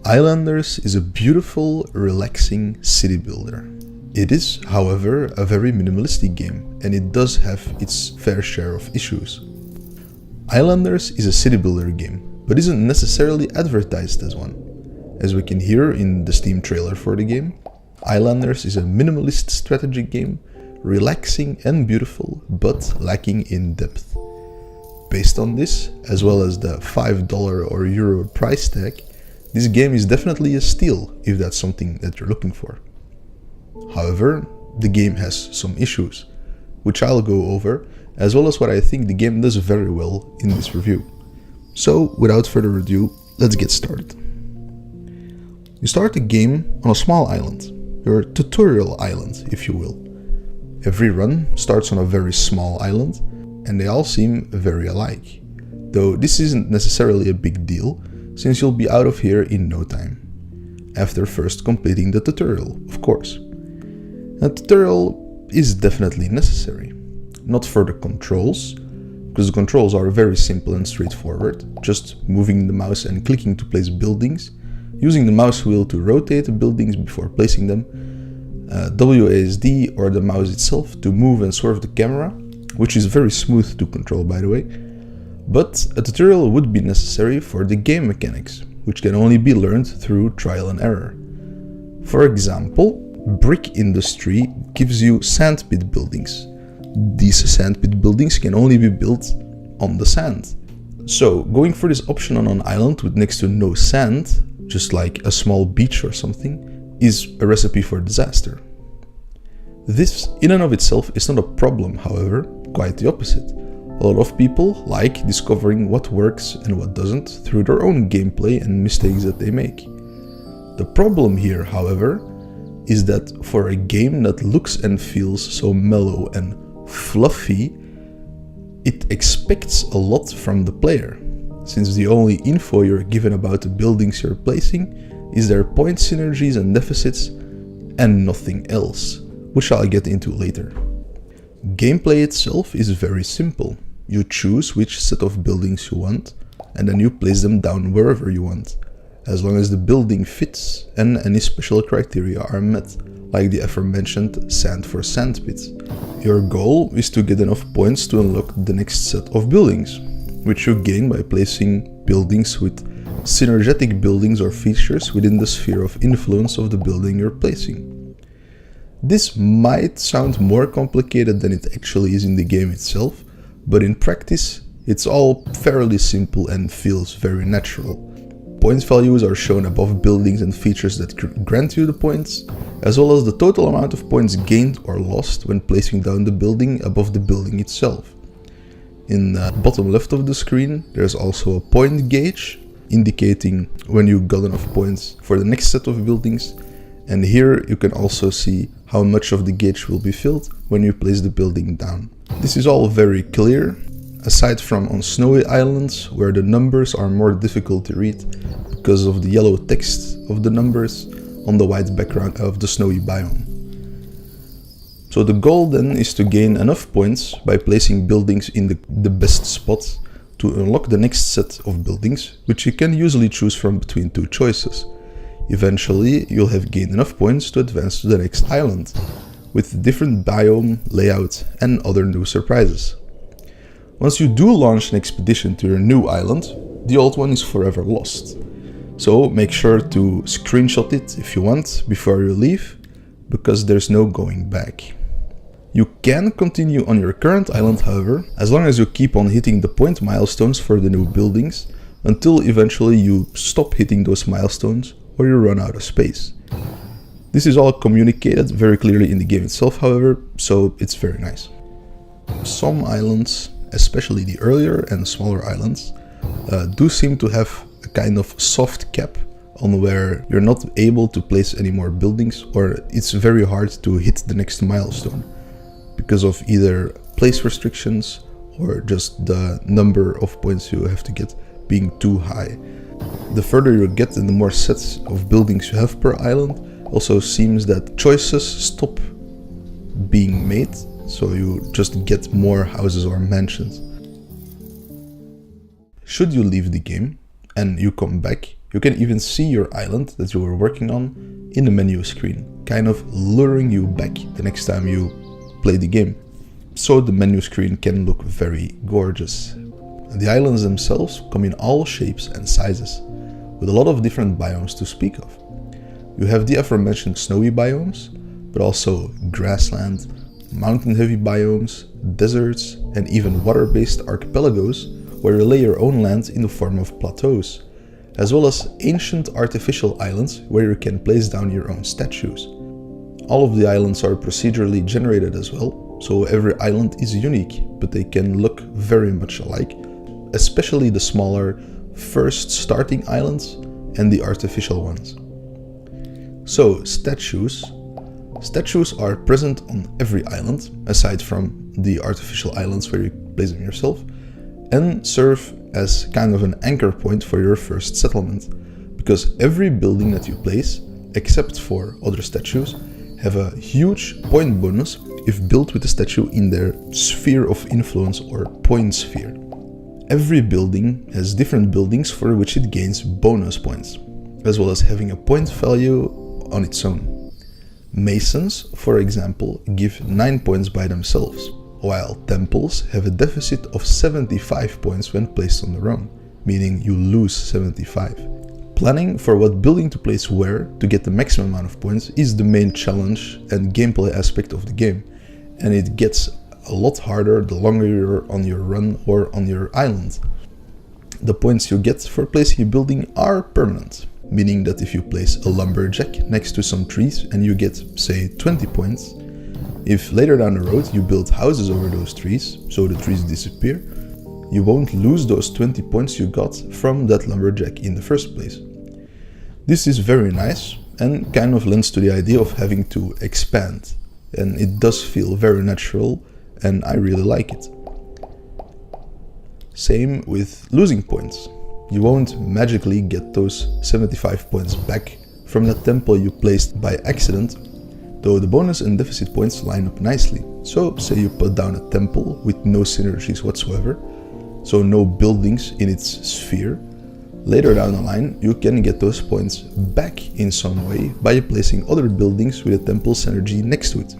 Islanders is a beautiful, relaxing city builder. It is, however, a very minimalistic game, and it does have its fair share of issues. Islanders is a city builder game, but isn't necessarily advertised as one. As we can hear in the Steam trailer for the game, Islanders is a minimalist strategy game, relaxing and beautiful, but lacking in depth. Based on this, as well as the $5 or Euro price tag, this game is definitely a steal if that's something that you're looking for. However, the game has some issues, which I'll go over, as well as what I think the game does very well in this review. So, without further ado, let's get started. You start the game on a small island, your tutorial island, if you will. Every run starts on a very small island, and they all seem very alike. Though this isn't necessarily a big deal, since you'll be out of here in no time. After first completing the tutorial, of course. A tutorial is definitely necessary. Not for the controls, because the controls are very simple and straightforward, just moving the mouse and clicking to place buildings, using the mouse wheel to rotate the buildings before placing them, WASD or the mouse itself to move and swerve the camera, which is very smooth to control, by the way. But a tutorial would be necessary for the game mechanics, which can only be learned through trial and error. For example, brick industry gives you sandpit buildings. These sandpit buildings can only be built on the sand. So, going for this option on an island with next to no sand, just like a small beach or something, is a recipe for disaster. This, in and of itself, is not a problem, however, quite the opposite. A lot of people like discovering what works and what doesn't through their own gameplay and mistakes that they make. The problem here, however, is that for a game that looks and feels so mellow and fluffy, it expects a lot from the player, since the only info you're given about the buildings you're placing is their point synergies and deficits and nothing else, which I'll get into later. Gameplay itself is very simple. You choose which set of buildings you want, and then you place them down wherever you want, as long as the building fits and any special criteria are met, like the aforementioned sand for sandpits. Your goal is to get enough points to unlock the next set of buildings, which you gain by placing buildings with synergetic buildings or features within the sphere of influence of the building you're placing. This might sound more complicated than it actually is in the game itself, but in practice, it's all fairly simple and feels very natural. Point values are shown above buildings and features that grant you the points, as well as the total amount of points gained or lost when placing down the building above the building itself. In the bottom left of the screen, there's also a point gauge, indicating when you got enough points for the next set of buildings, and here you can also see how much of the gauge will be filled when you place the building down. This is all very clear, aside from on snowy islands where the numbers are more difficult to read because of the yellow text of the numbers on the white background of the snowy biome. So the goal then is to gain enough points by placing buildings in the best spot to unlock the next set of buildings, which you can usually choose from between two choices. Eventually, you'll have gained enough points to advance to the next island, with different biome, layout, and other new surprises. Once you do launch an expedition to your new island, the old one is forever lost. So make sure to screenshot it if you want before you leave, because there's no going back. You can continue on your current island, however, as long as you keep on hitting the point milestones for the new buildings, until eventually you stop hitting those milestones or you run out of space. This is all communicated very clearly in the game itself, however, so it's very nice. Some islands, especially the earlier and smaller islands, do seem to have a kind of soft cap on where you're not able to place any more buildings, or it's very hard to hit the next milestone because of either place restrictions or just the number of points you have to get being too high. The further you get and the more sets of buildings you have per island, also seems that choices stop being made, so you just get more houses or mansions. Should you leave the game and you come back, You can even see your island that you were working on in the menu screen, kind of luring you back the next time you play the game. So the menu screen can look very gorgeous. The islands themselves come in all shapes and sizes, with a lot of different biomes to speak of. You have the aforementioned snowy biomes, but also grassland, mountain-heavy biomes, deserts, and even water-based archipelagos where you lay your own land in the form of plateaus, as well as ancient artificial islands where you can place down your own statues. All of the islands are procedurally generated as well, so every island is unique, but they can look very much alike, especially the smaller first starting islands and the artificial ones. So statues are present on every island, aside from the artificial islands where you place them yourself, and serve as kind of an anchor point for your first settlement, because every building that you place, except for other statues, have a huge point bonus if built with a statue in their sphere of influence or point sphere. Every building has different buildings for which it gains bonus points, as well as having a point value on its own. Masons, for example, give 9 points by themselves, while temples have a deficit of 75 points when placed on their own, meaning you lose 75. Planning for what building to place where to get the maximum amount of points is the main challenge and gameplay aspect of the game, and it gets a lot harder the longer you're on your run or on your island. The points you get for placing a building are permanent, meaning that if you place a lumberjack next to some trees and you get, say, 20 points, if later down the road you build houses over those trees, so the trees disappear, you won't lose those 20 points you got from that lumberjack in the first place. This is very nice and kind of lends to the idea of having to expand, and it does feel very natural and I really like it. Same with losing points. You won't magically get those 75 points back from the temple you placed by accident, though the bonus and deficit points line up nicely. So say you put down a temple with no synergies whatsoever, so no buildings in its sphere. Later down the line you can get those points back in some way by placing other buildings with a temple synergy next to it,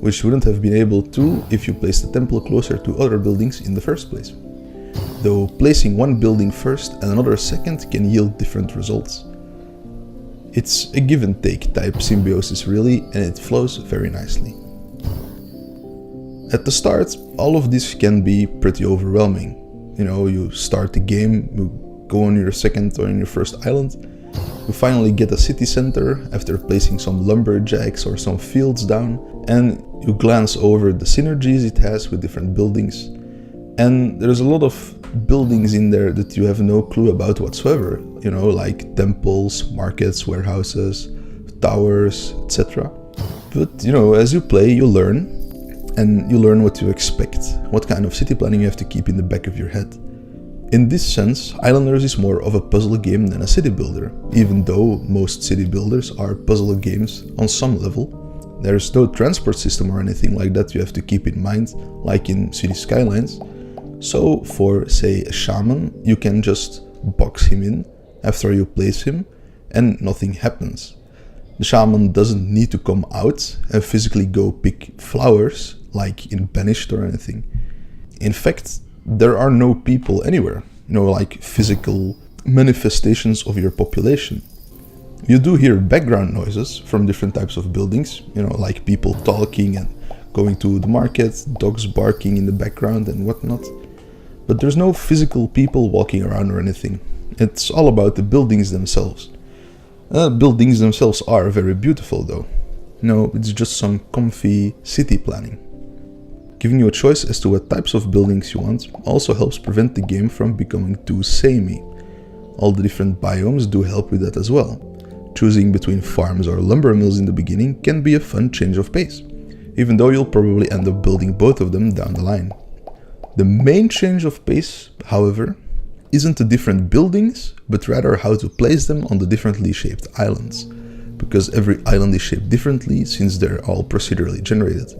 which you wouldn't have been able to if you placed the temple closer to other buildings in the first place. Though placing one building first and another second can yield different results. It's a give and take type symbiosis really, and it flows very nicely. At the start, all of this can be pretty overwhelming. You know, you start the game, you go on your second or on your first island, you finally get a city center after placing some lumberjacks or some fields down, and you glance over the synergies it has with different buildings. And there's a lot of buildings in there that you have no clue about whatsoever, you know, like temples, markets, warehouses, towers, etc. But, you know, as you play, you learn, and you learn what to expect, what kind of city planning you have to keep in the back of your head. In this sense, Islanders is more of a puzzle game than a city builder, even though most city builders are puzzle games on some level. There's no transport system or anything like that you have to keep in mind, like in City Skylines. So for, say, a shaman, you can just box him in after you place him and nothing happens. The shaman doesn't need to come out and physically go pick flowers like in Banished or anything. In fact, there are no people anywhere, you know, like physical manifestations of your population. You do hear background noises from different types of buildings, you know, like people talking and going to the market, dogs barking in the background and whatnot. But there's no physical people walking around or anything. It's all about the buildings themselves. Buildings themselves are very beautiful though. No, it's just some comfy city planning. Giving you a choice as to what types of buildings you want also helps prevent the game from becoming too samey. All the different biomes do help with that as well. Choosing between farms or lumber mills in the beginning can be a fun change of pace, even though you'll probably end up building both of them down the line. The main change of pace, however, isn't the different buildings, but rather how to place them on the differently shaped islands, because every island is shaped differently since they're all procedurally generated.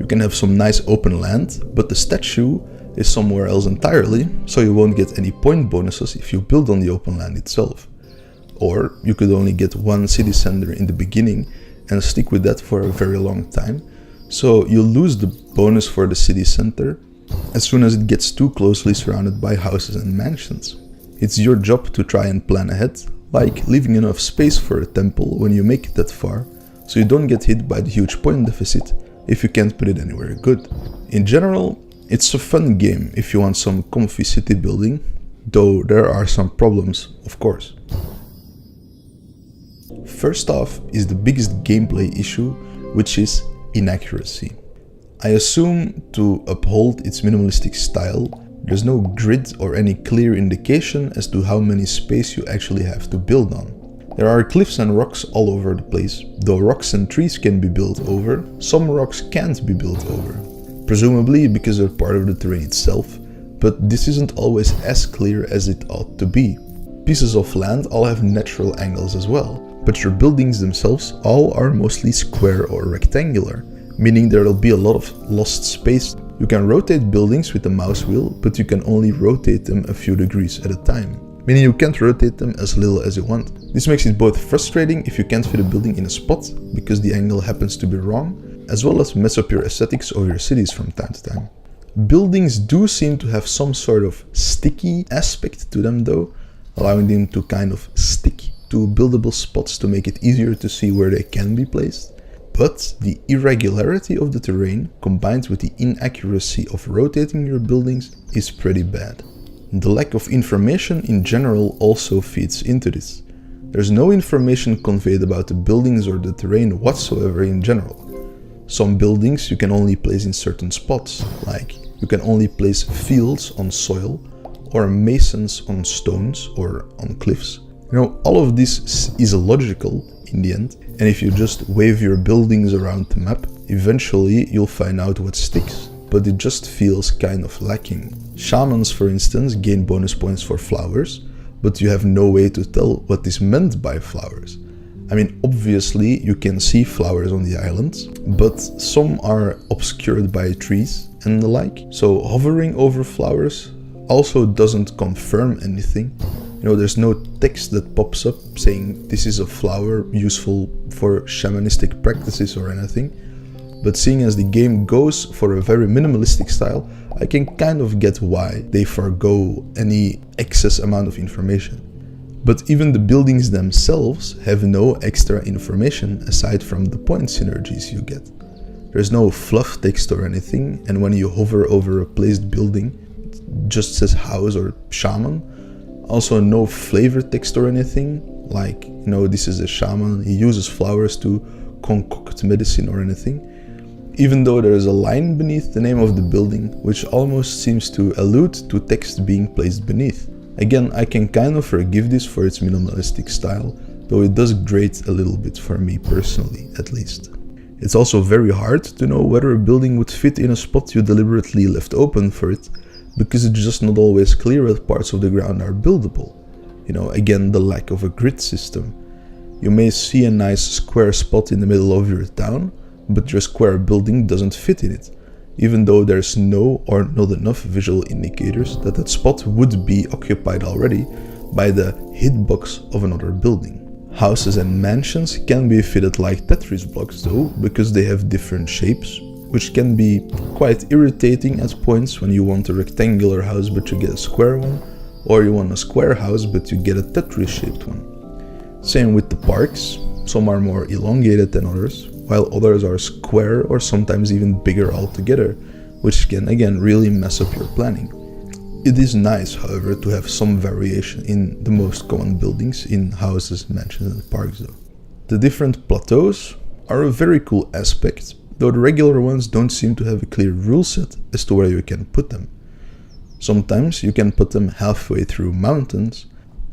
You can have some nice open land, but the statue is somewhere else entirely, so you won't get any point bonuses if you build on the open land itself. Or you could only get one city center in the beginning and stick with that for a very long time, so you lose the bonus for the city center as soon as it gets too closely surrounded by houses and mansions. It's your job to try and plan ahead, like leaving enough space for a temple when you make it that far, so you don't get hit by the huge point deficit if you can't put it anywhere good. In general, it's a fun game if you want some comfy city building, though there are some problems, of course. First off is the biggest gameplay issue, which is inaccuracy. I assume to uphold its minimalistic style, there's no grid or any clear indication as to how many space you actually have to build on. There are cliffs and rocks all over the place, though rocks and trees can be built over, some rocks can't be built over. Presumably because they're part of the terrain itself, but this isn't always as clear as it ought to be. Pieces of land all have natural angles as well, but your buildings themselves all are mostly square or rectangular, meaning there will be a lot of lost space. You can rotate buildings with the mouse wheel, but you can only rotate them a few degrees at a time, meaning you can't rotate them as little as you want. This makes it both frustrating if you can't fit a building in a spot because the angle happens to be wrong, as well as mess up your aesthetics of your cities from time to time. Buildings do seem to have some sort of sticky aspect to them though, allowing them to kind of stick to buildable spots to make it easier to see where they can be placed. But the irregularity of the terrain combined with the inaccuracy of rotating your buildings is pretty bad. The lack of information in general also feeds into this. There's no information conveyed about the buildings or the terrain whatsoever in general. Some buildings you can only place in certain spots, like you can only place fields on soil or masons on stones or on cliffs. All of this is illogical in the end, and if you just wave your buildings around the map, eventually you'll find out what sticks, but it just feels kind of lacking. Shamans, for instance, gain bonus points for flowers, but you have no way to tell what is meant by flowers. I mean, obviously you can see flowers on the islands, but some are obscured by trees and the like, so hovering over flowers also doesn't confirm anything. There's no text that pops up saying this is a flower useful for shamanistic practices or anything. But seeing as the game goes for a very minimalistic style, I can kind of get why they forgo any excess amount of information. But even the buildings themselves have no extra information aside from the point synergies you get. There's no fluff text or anything, and when you hover over a placed building, it just says house or shaman. Also no flavor text or anything, like, this is a shaman, he uses flowers to concoct medicine or anything. Even though there is a line beneath the name of the building, which almost seems to allude to text being placed beneath. Again, I can kind of forgive this for its minimalistic style, though it does grate a little bit for me personally, at least. It's also very hard to know whether a building would fit in a spot you deliberately left open for it, because it's just not always clear what parts of the ground are buildable. Again, the lack of a grid system. You may see a nice square spot in the middle of your town, but your square building doesn't fit in it, even though there's no or not enough visual indicators that that spot would be occupied already by the hitbox of another building. Houses and mansions can be fitted like Tetris blocks though, because they have different shapes, which can be quite irritating at points when you want a rectangular house but you get a square one, or you want a square house but you get a Tetris shaped one. Same with the parks, some are more elongated than others, while others are square or sometimes even bigger altogether, which can again really mess up your planning. It is nice, however, to have some variation in the most common buildings in houses, mansions and parks though. The different plateaus are a very cool aspect, though the regular ones don't seem to have a clear rule set as to where you can put them. Sometimes you can put them halfway through mountains,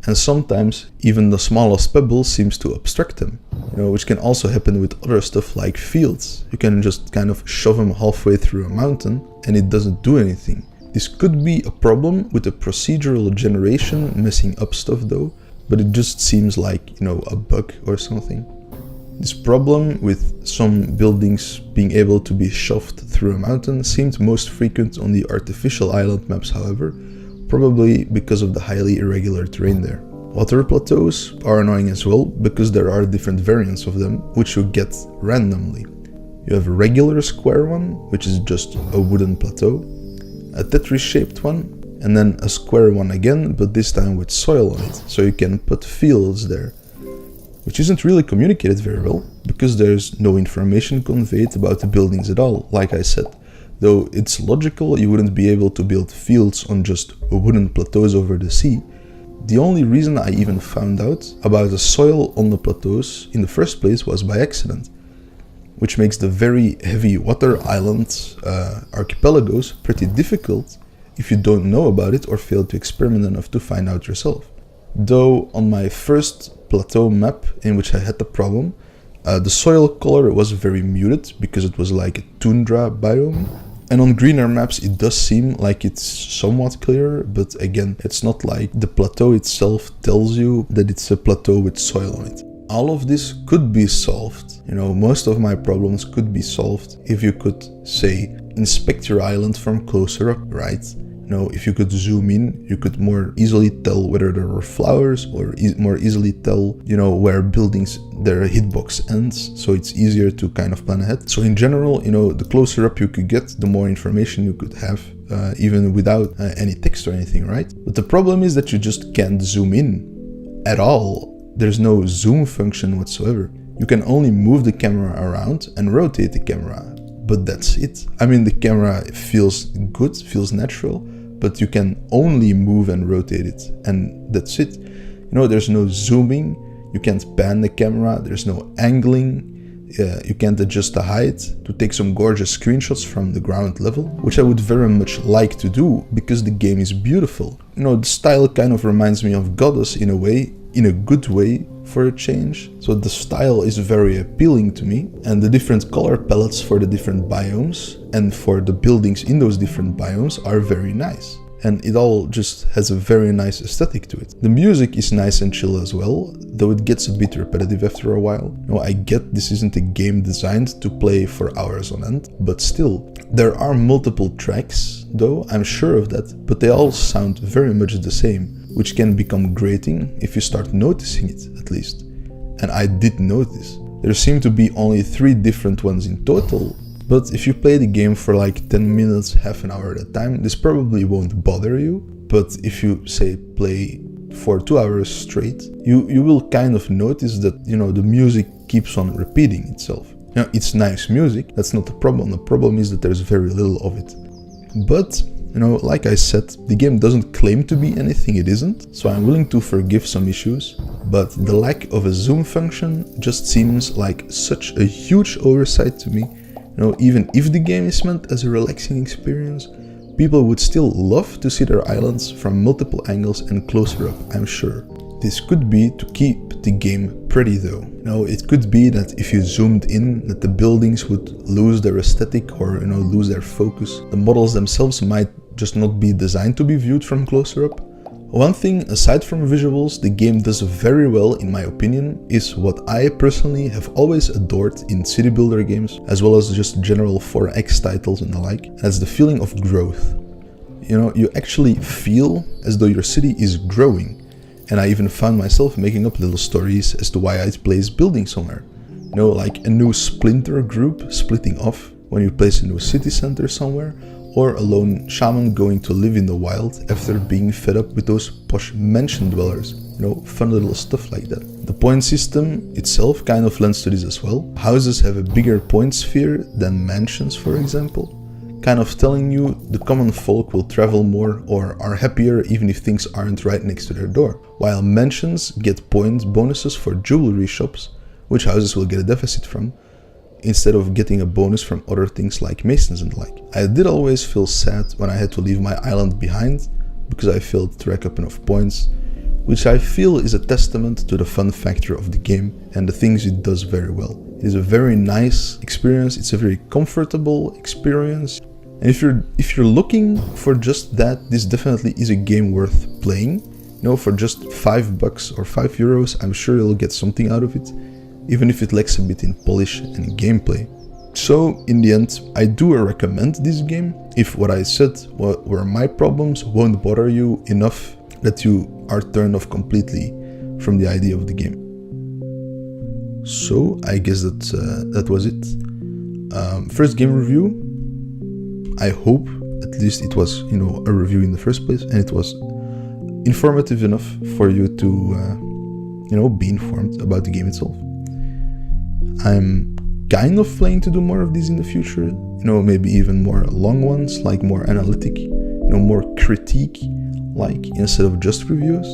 and sometimes even the smallest pebble seems to obstruct them, which can also happen with other stuff like fields. You can just kind of shove them halfway through a mountain and it doesn't do anything. This could be a problem with the procedural generation messing up stuff though, but it just seems like, a bug or something. This problem with some buildings being able to be shoved through a mountain seemed most frequent on the artificial island maps, however, probably because of the highly irregular terrain there. Water plateaus are annoying as well, because there are different variants of them, which you get randomly. You have a regular square one, which is just a wooden plateau, a Tetris-shaped one, and then a square one again, but this time with soil on it, so you can put fields there. Which isn't really communicated very well, because there's no information conveyed about the buildings at all, like I said. Though it's logical you wouldn't be able to build fields on just wooden plateaus over the sea. The only reason I even found out about the soil on the plateaus in the first place was by accident, which makes the very heavy water island archipelagos pretty difficult if you don't know about it or fail to experiment enough to find out yourself. Though on my first plateau map in which I had the problem, the soil color was very muted because it was like a tundra biome. And on greener maps it does seem like it's somewhat clearer, but again, it's not like the plateau itself tells you that it's a plateau with soil on it. All of this could be solved, most of my problems could be solved if you could, say, inspect your island from closer up, right? If you could zoom in, you could more easily tell whether there were flowers, or more easily tell, where buildings, their hitbox ends, so it's easier to kind of plan ahead. So in general, the closer up you could get, the more information you could have, even without any text or anything, right? But the problem is that you just can't zoom in at all. There's no zoom function whatsoever. You can only move the camera around and rotate the camera, but that's it. I mean, the camera feels good, feels natural, but you can only move and rotate it, and that's it. There's no zooming, you can't pan the camera, there's no angling, you can't adjust the height to take some gorgeous screenshots from the ground level, which I would very much like to do, because the game is beautiful. The style kind of reminds me of Goddess in a way, in a good way for a change. So the style is very appealing to me, and the different color palettes for the different biomes and for the buildings in those different biomes are very nice. And it all just has a very nice aesthetic to it. The music is nice and chill as well, though it gets a bit repetitive after a while. I get this isn't a game designed to play for hours on end, but still. There are multiple tracks, though, I'm sure of that, but they all sound very much the same, which can become grating if you start noticing it, at least. And I did notice. There seem to be only 3 different ones in total, but if you play the game for like 10 minutes, half an hour at a time, this probably won't bother you. But if you, say, play for 2 hours straight, you will kind of notice that, the music keeps on repeating itself. It's nice music, that's not the problem. The problem is that there's very little of it. But like I said, the game doesn't claim to be anything it isn't, so I'm willing to forgive some issues, but the lack of a zoom function just seems like such a huge oversight to me. Even if the game is meant as a relaxing experience, people would still love to see their islands from multiple angles and closer up, I'm sure. This could be to keep the game pretty though. It could be that if you zoomed in, that the buildings would lose their aesthetic or, lose their focus. The models themselves might just not be designed to be viewed from closer up. One thing, aside from visuals, the game does very well, in my opinion, is what I personally have always adored in city builder games, as well as just general 4X titles and the like, and that's the feeling of growth. You actually feel as though your city is growing. And I even found myself making up little stories as to why I'd place building somewhere. Like a new splinter group splitting off when you place a new city center somewhere, or a lone shaman going to live in the wild after being fed up with those posh mansion dwellers. Fun little stuff like that. The point system itself kind of lends to this as well. Houses have a bigger point sphere than mansions, for example, kind of telling you the common folk will travel more or are happier even if things aren't right next to their door, while mansions get point bonuses for jewelry shops, which houses will get a deficit from, instead of getting a bonus from other things like masons and the like. I did always feel sad when I had to leave my island behind, because I failed to rack up enough points, which I feel is a testament to the fun factor of the game and the things it does very well. It is a very nice experience, it's a very comfortable experience, and if you're looking for just that, this definitely is a game worth playing. For just $5 or €5, I'm sure you'll get something out of it. even if it lacks a bit in polish and gameplay. So in the end, I do recommend this game if what I said were my problems won't bother you enough that you are turned off completely from the idea of the game. So I guess that was it. First game review. I hope at least it was, you know, a review in the first place, and it was informative enough for you to, you know, be informed about the game itself. I'm kind of planning to do more of these in the future, you know, maybe even more long ones, like more analytic, you know, more critique, like instead of just reviews.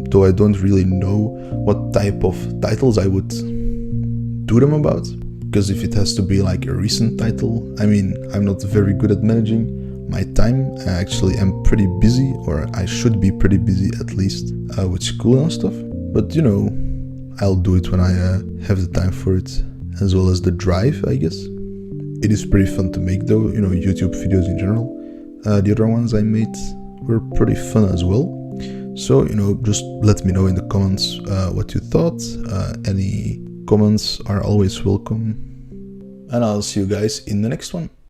Though I don't really know what type of titles I would do them about, because if it has to be like a recent title, I mean, I'm not very good at managing my time. I actually am pretty busy, or I should be pretty busy at least, with school and stuff. But you know, I'll do it when I have the time for it, as well as the drive, I guess. It is pretty fun to make though, you know, YouTube videos in general. The other ones I made were pretty fun as well. So, you know, just let me know in the comments what you thought. Any comments are always welcome. And I'll see you guys in the next one.